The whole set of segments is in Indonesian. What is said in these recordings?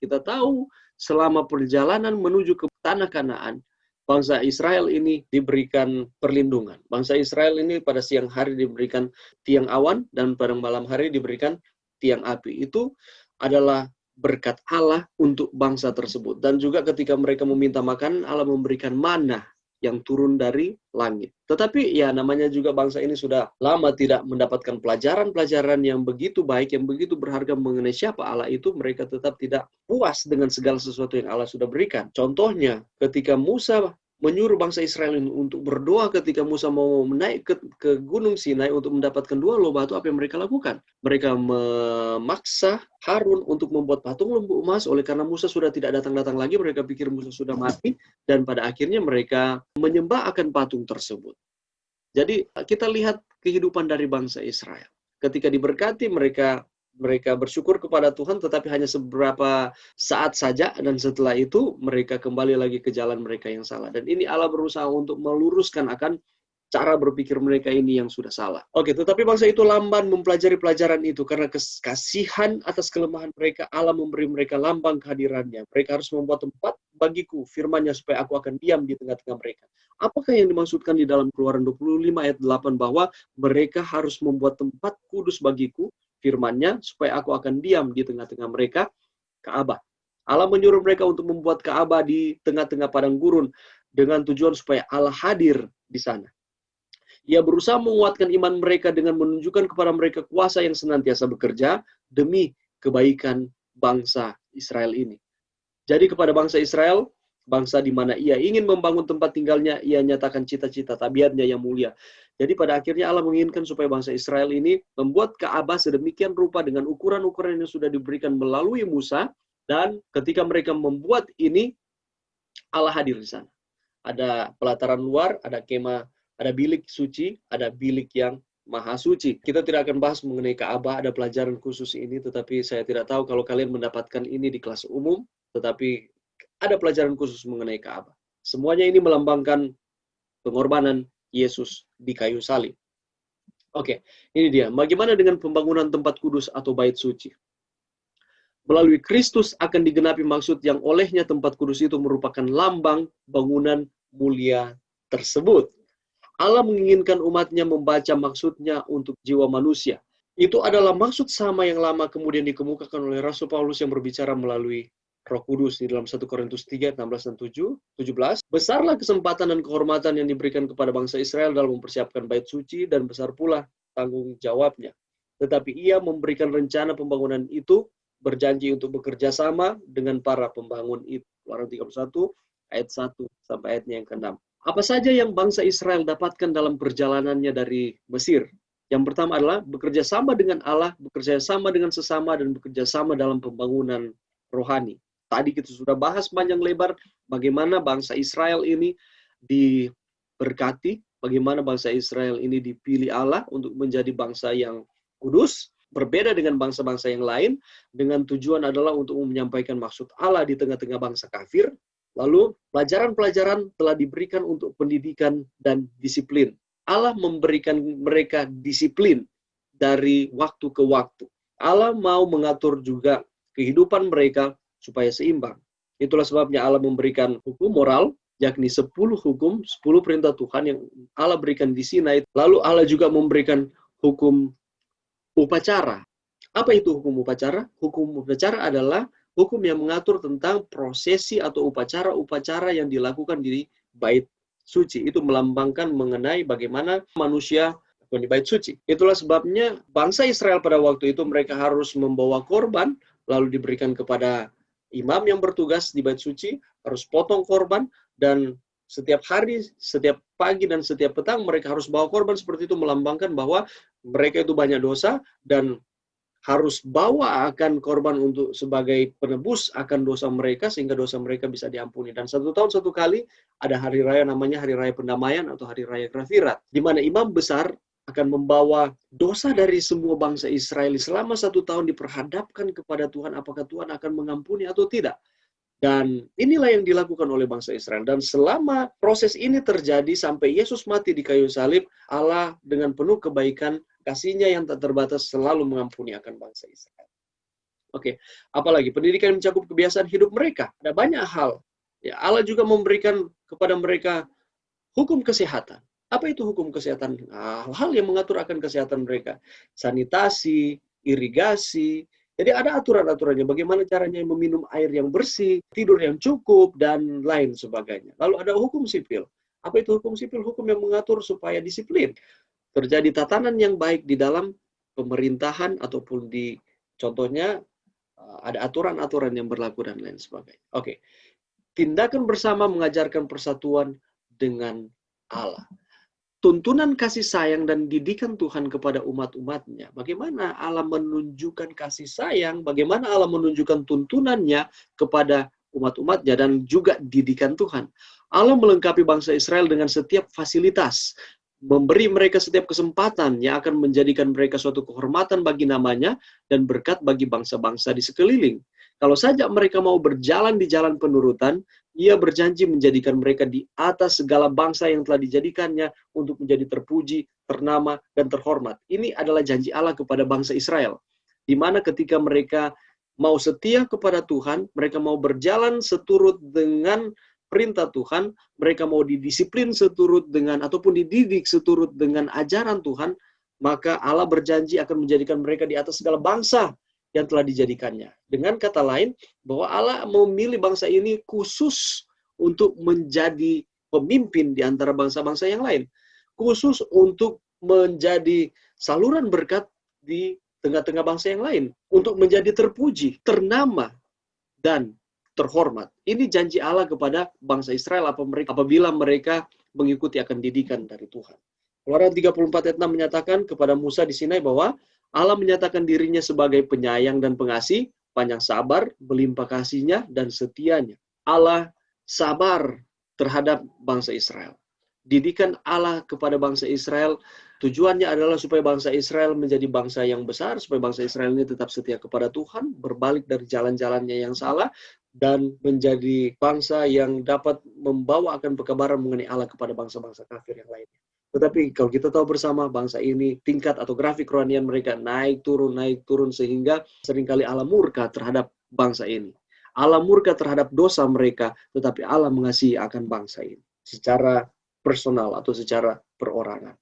Kita tahu selama perjalanan menuju ke tanah Kanaan, bangsa Israel ini diberikan perlindungan. Bangsa Israel ini pada siang hari diberikan tiang awan dan pada malam hari diberikan tiang api. Itu adalah berkat Allah untuk bangsa tersebut. Dan juga ketika mereka meminta makanan, Allah memberikan manna yang turun dari langit. Tetapi ya namanya juga bangsa ini sudah lama tidak mendapatkan pelajaran-pelajaran yang begitu baik, yang begitu berharga mengenai siapa Allah itu, mereka tetap tidak puas dengan segala sesuatu yang Allah sudah berikan. Contohnya, ketika Musa menyuruh bangsa Israel ini untuk berdoa ketika Musa mau naik ke Gunung Sinai untuk mendapatkan 2 loh batu, apa yang mereka lakukan? Mereka memaksa Harun untuk membuat patung lembu emas. Oleh karena Musa sudah tidak datang-datang lagi, mereka pikir Musa sudah mati, dan pada akhirnya mereka menyembah akan patung tersebut. Jadi kita lihat kehidupan dari bangsa Israel. Ketika diberkati, mereka bersyukur kepada Tuhan, tetapi hanya seberapa saat saja, dan setelah itu mereka kembali lagi ke jalan mereka yang salah. Dan ini Allah berusaha untuk meluruskan akan cara berpikir mereka ini yang sudah salah. Oke, tetapi bangsa itu lamban mempelajari pelajaran itu karena kasihan atas kelemahan mereka. Allah memberi mereka lambang kehadirannya. Mereka harus membuat tempat bagiku, firman-Nya, supaya aku akan diam di tengah-tengah mereka. Apakah yang dimaksudkan di dalam Keluaran 25 ayat 8 bahwa mereka harus membuat tempat kudus bagiku, firman-Nya, supaya aku akan diam di tengah-tengah mereka, Ka'bah. Allah menyuruh mereka untuk membuat Ka'bah di tengah-tengah padang gurun dengan tujuan supaya Allah hadir di sana. Ia berusaha menguatkan iman mereka dengan menunjukkan kepada mereka kuasa yang senantiasa bekerja demi kebaikan bangsa Israel ini. Jadi kepada bangsa Israel, bangsa di mana ia ingin membangun tempat tinggalnya, ia nyatakan cita-cita tabiatnya yang mulia. Jadi pada akhirnya Allah menginginkan supaya bangsa Israel ini membuat Ka'bah sedemikian rupa dengan ukuran-ukuran yang sudah diberikan melalui Musa, dan ketika mereka membuat ini, Allah hadir di sana. Ada pelataran luar, ada kemah, ada bilik suci, ada bilik yang maha suci. Kita tidak akan bahas mengenai Ka'bah, ada pelajaran khusus ini, tetapi saya tidak tahu kalau kalian mendapatkan ini di kelas umum, tetapi ada pelajaran khusus mengenai Ka'bah. Semuanya ini melambangkan pengorbanan Yesus di kayu salib. Oke, ini dia. Bagaimana dengan pembangunan tempat kudus atau bait suci? Melalui Kristus akan digenapi maksud yang olehnya tempat kudus itu merupakan lambang bangunan mulia tersebut. Allah menginginkan umatnya membaca maksudnya untuk jiwa manusia. Itu adalah maksud sama yang lama kemudian dikemukakan oleh Rasul Paulus yang berbicara melalui Roh Kudus di dalam 1 Korintus 3, 16 dan 17. Besarlah kesempatan dan kehormatan yang diberikan kepada bangsa Israel dalam mempersiapkan bait suci, dan besar pula tanggung jawabnya. Tetapi ia memberikan rencana pembangunan itu, berjanji untuk bekerja sama dengan para pembangun itu. Keluaran 31 ayat 1 sampai ayatnya yang ke-6. Apa saja yang bangsa Israel dapatkan dalam perjalanannya dari Mesir? Yang pertama adalah bekerja sama dengan Allah, bekerja sama dengan sesama, dan bekerja sama dalam pembangunan rohani. Tadi kita sudah bahas panjang lebar bagaimana bangsa Israel ini diberkati, bagaimana bangsa Israel ini dipilih Allah untuk menjadi bangsa yang kudus, berbeda dengan bangsa-bangsa yang lain, dengan tujuan adalah untuk menyampaikan maksud Allah di tengah-tengah bangsa kafir. Lalu, pelajaran-pelajaran telah diberikan untuk pendidikan dan disiplin. Allah memberikan mereka disiplin dari waktu ke waktu. Allah mau mengatur juga kehidupan mereka supaya seimbang. Itulah sebabnya Allah memberikan hukum moral, yakni 10 hukum, 10 perintah Tuhan yang Allah berikan di Sinai. Lalu Allah juga memberikan hukum upacara. Apa itu hukum upacara? Hukum upacara adalah hukum yang mengatur tentang prosesi atau upacara-upacara yang dilakukan di bait suci. Itu melambangkan mengenai bagaimana manusia di bait suci. Itulah sebabnya bangsa Israel pada waktu itu mereka harus membawa korban, lalu diberikan kepada imam yang bertugas di bait suci, harus potong korban, dan setiap hari, setiap pagi, dan setiap petang mereka harus bawa korban. Seperti itu melambangkan bahwa mereka itu banyak dosa, dan harus bawa akan korban untuk sebagai penebus akan dosa mereka, sehingga dosa mereka bisa diampuni. Dan 1 tahun 1 kali ada hari raya namanya Hari Raya Pendamaian atau Hari Raya Kerafirat, di mana imam besar akan membawa dosa dari semua bangsa Israel selama 1 tahun diperhadapkan kepada Tuhan, apakah Tuhan akan mengampuni atau tidak. Dan inilah yang dilakukan oleh bangsa Israel. Dan selama proses ini terjadi sampai Yesus mati di kayu salib, Allah dengan penuh kebaikan, kasih-Nya yang tak terbatas selalu mengampuni akan bangsa Israel. Oke, apalagi pendidikan yang mencakup kebiasaan hidup mereka. Ada banyak hal. Ya, Allah juga memberikan kepada mereka hukum kesehatan. Apa itu hukum kesehatan? Hal-hal yang mengatur akan kesehatan mereka. Sanitasi, irigasi. Jadi ada aturan-aturannya. Bagaimana caranya meminum air yang bersih, tidur yang cukup, dan lain sebagainya. Lalu ada hukum sipil. Apa itu hukum sipil? Hukum yang mengatur supaya disiplin. Terjadi tatanan yang baik di dalam pemerintahan ataupun di contohnya ada aturan-aturan yang berlaku dan lain sebagainya. Oke. Tindakan bersama mengajarkan persatuan dengan Allah. Tuntunan kasih sayang dan didikan Tuhan kepada umat-umatnya. Bagaimana Allah menunjukkan kasih sayang, bagaimana Allah menunjukkan tuntunannya kepada umat-umatnya dan juga didikan Tuhan. Allah melengkapi bangsa Israel dengan setiap fasilitas, memberi mereka setiap kesempatan yang akan menjadikan mereka suatu kehormatan bagi namanya dan berkat bagi bangsa-bangsa di sekeliling. Kalau saja mereka mau berjalan di jalan penurutan, Ia berjanji menjadikan mereka di atas segala bangsa yang telah dijadikannya untuk menjadi terpuji, ternama, dan terhormat. Ini adalah janji Allah kepada bangsa Israel. Di mana ketika mereka mau setia kepada Tuhan, mereka mau berjalan seturut dengan perintah Tuhan, mereka mau didisiplin seturut dengan, ataupun dididik seturut dengan ajaran Tuhan, maka Allah berjanji akan menjadikan mereka di atas segala bangsa yang telah dijadikannya. Dengan kata lain, bahwa Allah memilih bangsa ini khusus untuk menjadi pemimpin di antara bangsa-bangsa yang lain. Khusus untuk menjadi saluran berkat di tengah-tengah bangsa yang lain. Untuk menjadi terpuji, ternama, dan terhormat. Ini janji Allah kepada bangsa Israel apabila mereka mengikuti akan didikan dari Tuhan. Keluaran 34 ayat 6 menyatakan kepada Musa di Sinai bahwa Allah menyatakan dirinya sebagai penyayang dan pengasih, panjang sabar, berlimpah kasihnya, dan setianya. Allah sabar terhadap bangsa Israel. Didikan Allah kepada bangsa Israel, tujuannya adalah supaya bangsa Israel menjadi bangsa yang besar, supaya bangsa Israel ini tetap setia kepada Tuhan, berbalik dari jalan-jalannya yang salah, dan menjadi bangsa yang dapat membawa akan pekabaran mengenai Allah kepada bangsa-bangsa kafir yang lainnya. Tetapi kalau kita tahu bersama, bangsa ini tingkat atau grafik kerohanian mereka naik turun, sehingga seringkali Allah murka terhadap bangsa ini. Allah murka terhadap dosa mereka, tetapi Allah mengasihi akan bangsa ini secara personal atau secara perorangan.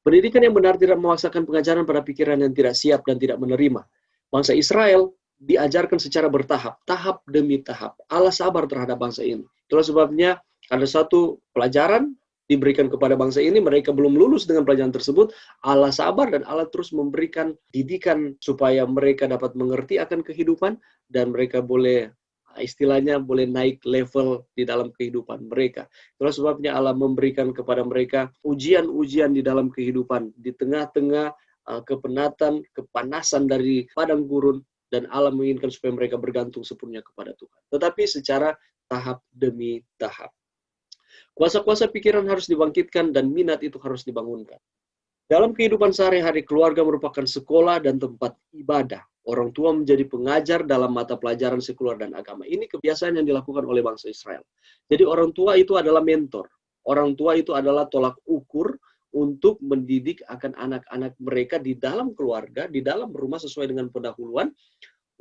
Pendidikan yang benar tidak memaksakan pengajaran pada pikiran yang tidak siap dan tidak menerima. Bangsa Israel diajarkan secara bertahap, tahap demi tahap. Allah sabar terhadap bangsa ini. Itulah sebabnya ada satu pelajaran diberikan kepada bangsa ini, mereka belum lulus dengan pelajaran tersebut, Allah sabar dan Allah terus memberikan didikan supaya mereka dapat mengerti akan kehidupan dan mereka boleh, istilahnya boleh naik level di dalam kehidupan mereka. Itulah sebabnya Allah memberikan kepada mereka ujian-ujian di dalam kehidupan, di tengah-tengah kepenatan, kepanasan dari padang gurun, dan Allah menginginkan supaya mereka bergantung sepenuhnya kepada Tuhan. Tetapi secara tahap demi tahap. Kuasa-kuasa pikiran harus dibangkitkan dan minat itu harus dibangunkan. Dalam kehidupan sehari-hari, keluarga merupakan sekolah dan tempat ibadah. Orang tua menjadi pengajar dalam mata pelajaran sekuler dan agama. Ini kebiasaan yang dilakukan oleh bangsa Israel. Jadi orang tua itu adalah mentor. Orang tua itu adalah tolak ukur untuk mendidik akan anak-anak mereka di dalam keluarga, di dalam rumah sesuai dengan pendahuluan,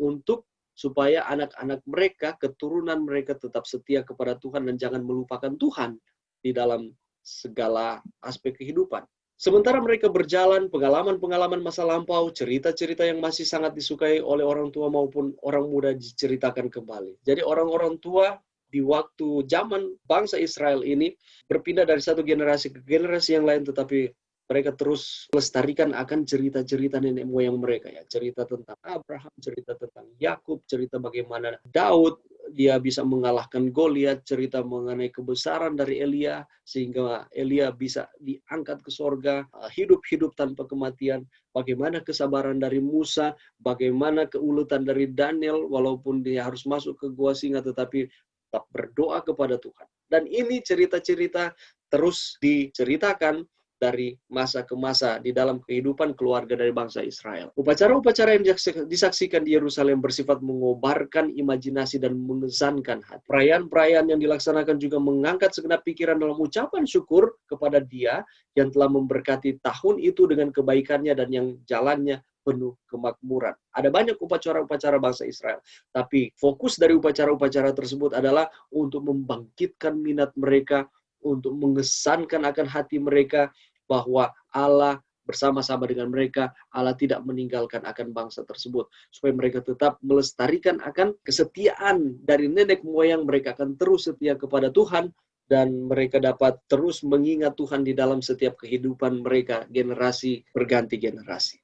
untuk supaya anak-anak mereka, keturunan mereka tetap setia kepada Tuhan dan jangan melupakan Tuhan di dalam segala aspek kehidupan. Sementara mereka berjalan, pengalaman-pengalaman masa lampau, cerita-cerita yang masih sangat disukai oleh orang tua maupun orang muda diceritakan kembali. Jadi orang-orang tua di waktu zaman bangsa Israel ini berpindah dari satu generasi ke generasi yang lain, tetapi mereka terus melestarikan akan cerita-cerita nenek moyang mereka, ya. Cerita tentang Abraham, cerita tentang Yakub, cerita bagaimana Daud dia bisa mengalahkan Goliat, cerita mengenai kebesaran dari Elia sehingga Elia bisa diangkat ke sorga, hidup-hidup tanpa kematian, bagaimana kesabaran dari Musa, bagaimana keuletan dari Daniel walaupun dia harus masuk ke gua singa tetapi tetap berdoa kepada Tuhan. Dan ini cerita-cerita terus diceritakan dari masa ke masa di dalam kehidupan keluarga dari bangsa Israel. Upacara-upacara yang disaksikan di Yerusalem bersifat mengobarkan imajinasi dan mengesankan hati. Perayaan-perayaan yang dilaksanakan juga mengangkat segenap pikiran dalam ucapan syukur kepada Dia yang telah memberkati tahun itu dengan kebaikannya dan yang jalannya penuh kemakmuran. Ada banyak upacara-upacara bangsa Israel, tapi fokus dari upacara-upacara tersebut adalah untuk membangkitkan minat mereka, untuk mengesankan akan hati mereka bahwa Allah bersama-sama dengan mereka, Allah tidak meninggalkan akan bangsa tersebut, supaya mereka tetap melestarikan akan kesetiaan dari nenek moyang mereka, akan terus setia kepada Tuhan, dan mereka dapat terus mengingat Tuhan di dalam setiap kehidupan mereka, generasi berganti generasi.